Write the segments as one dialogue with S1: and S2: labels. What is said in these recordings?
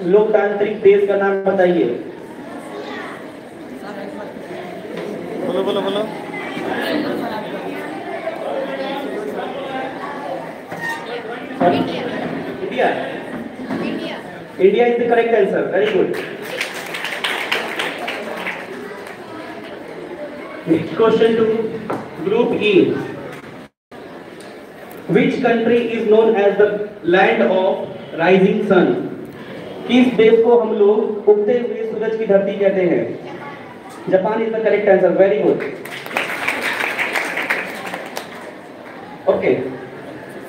S1: लोकतांत्रिक देश का नाम बताइए।
S2: बोलो बोलो बोलो।
S1: India. India is the correct answer, very good. Next question to group E. Which country is known as the land of rising sun? किस देश को हम लोग उगते हुए सूरज की धरती कहते हैं? Japan is the correct answer, very good. Okay,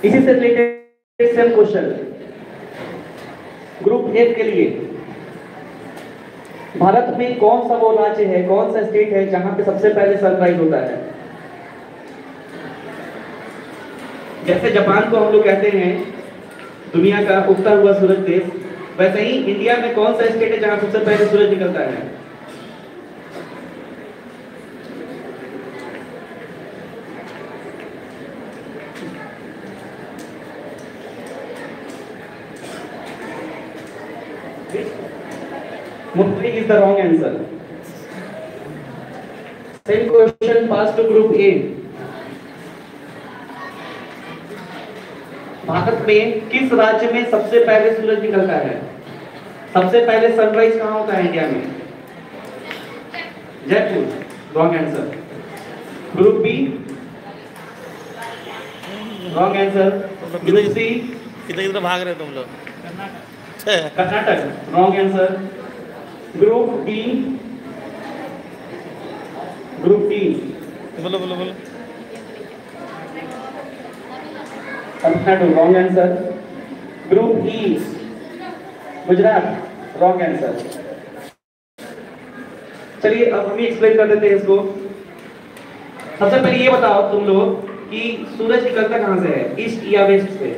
S1: इसी से related same question group A के लिए। भारत में कौन सा वो राज्य है, कौन सा स्टेट है जहां पे सबसे पहले सनराइज होता है? जैसे जापान को हम लोग कहते हैं दुनिया का उगता हुआ सूरज देश, वैसे ही इंडिया में कौन सा स्टेट है जहां सबसे पहले सूरज निकलता है? Mumbai is the wrong answer. Same question pass to group A. Bharat में किस राज्य में सबसे पहले सूरज निकलता है? सबसे पहले सनराइज कहां होता है इंडिया में? Jaipur, wrong answer. Group B, wrong answer. Group C,
S2: किधर भाग रहे हो तुम लोग?
S1: Karnataka, wrong answer. Group D, group D,
S2: बोलो बोलो बोलो।
S1: Tamil Nadu, wrong answer. Group E, Gujarat, wrong answer. चलिए अब हम एक्सप्लेन कर देते हैं इसको। सबसे पहले ये बताओ तुम लोग कि सूरज निकलता कहां से है, ईस्ट या वेस्ट से?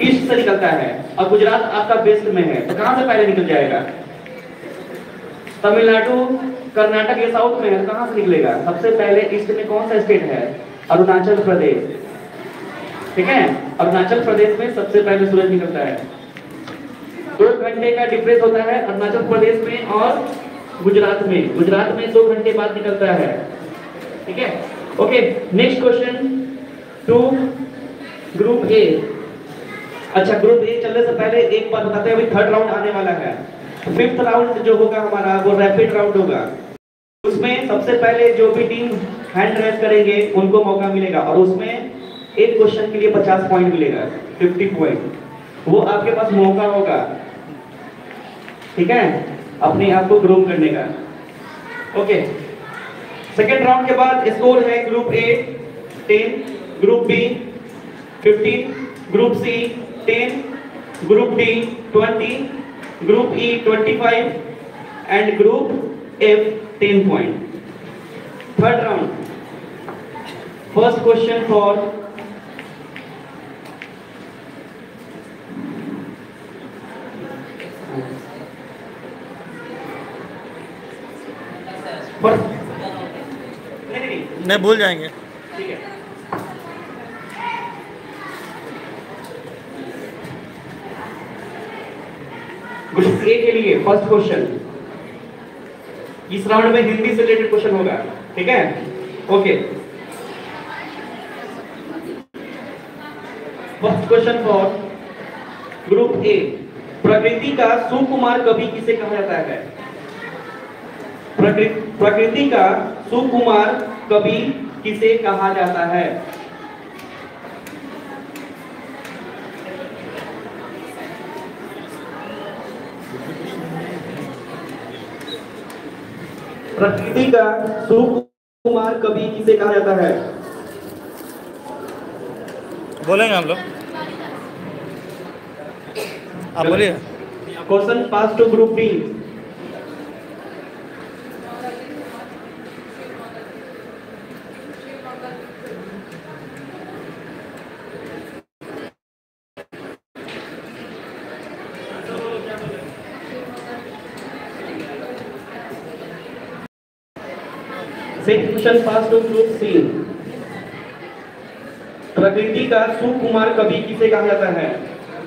S1: ईस्ट से निकलता है और गुजरात आपका वेस्ट में है, तो कहां से पहले निकल जाएगा? तमिलनाडु, कर्नाटक ये साउथ में है, कहां से निकलेगा? सबसे पहले ईस्ट में कौन सा स्टेट है? अरुणाचल प्रदेश, ठीक है। अरुणाचल प्रदेश में सबसे पहले सूरज निकलता है। 2 घंटे का डिफरेंस होता है अरुणाचल प्रदेश में और गुजरात में। गुजरात में 2 घंटे बाद निकलता है, ठीक है। Okay, next question to group A. अच्छा, ग्रुप ए चलने से पहले एक बात बताते हैं, अभी थर्ड राउंड आने वाला है। 5th राउंड जो होगा हमारा वो रैपिड राउंड होगा। उसमें सबसे पहले जो भी टीम हैंड रेज करेंगे उनको मौका मिलेगा और उसमें एक क्वेश्चन के लिए 50 पॉइंट मिलेगा, 50 पॉइंट। वो आपके पास मौका होगा, ठीक है, अपने आप को ग्रूम करने का। ओके, सेकेंड राउंड के बाद स्कोर है group A 10, group B 15, group C 10, group D 20, group E 25 and group F 10 point. Third round, first question for
S2: नहीं भूल जाएंगे,
S1: ठीक है। ग्रुप ए के लिए फर्स्ट क्वेश्चन, इस राउंड में हिंदी से रिलेटेड क्वेश्चन होगा, ठीक है। Okay, first question for group A. प्रकृति का सुकुमार कवि किसे कहा जाता है? प्रकृति का सुकुमार कवि किसे कहा जाता है? प्रकृति का सुकुमार कवि किसे कहा जाता है?
S2: बोलेंगे हम लोग, आप बोलिए।
S1: Question pass to group B. Question pass to group C. प्रकृति का सुकुमार कवि किसे कहा जाता है?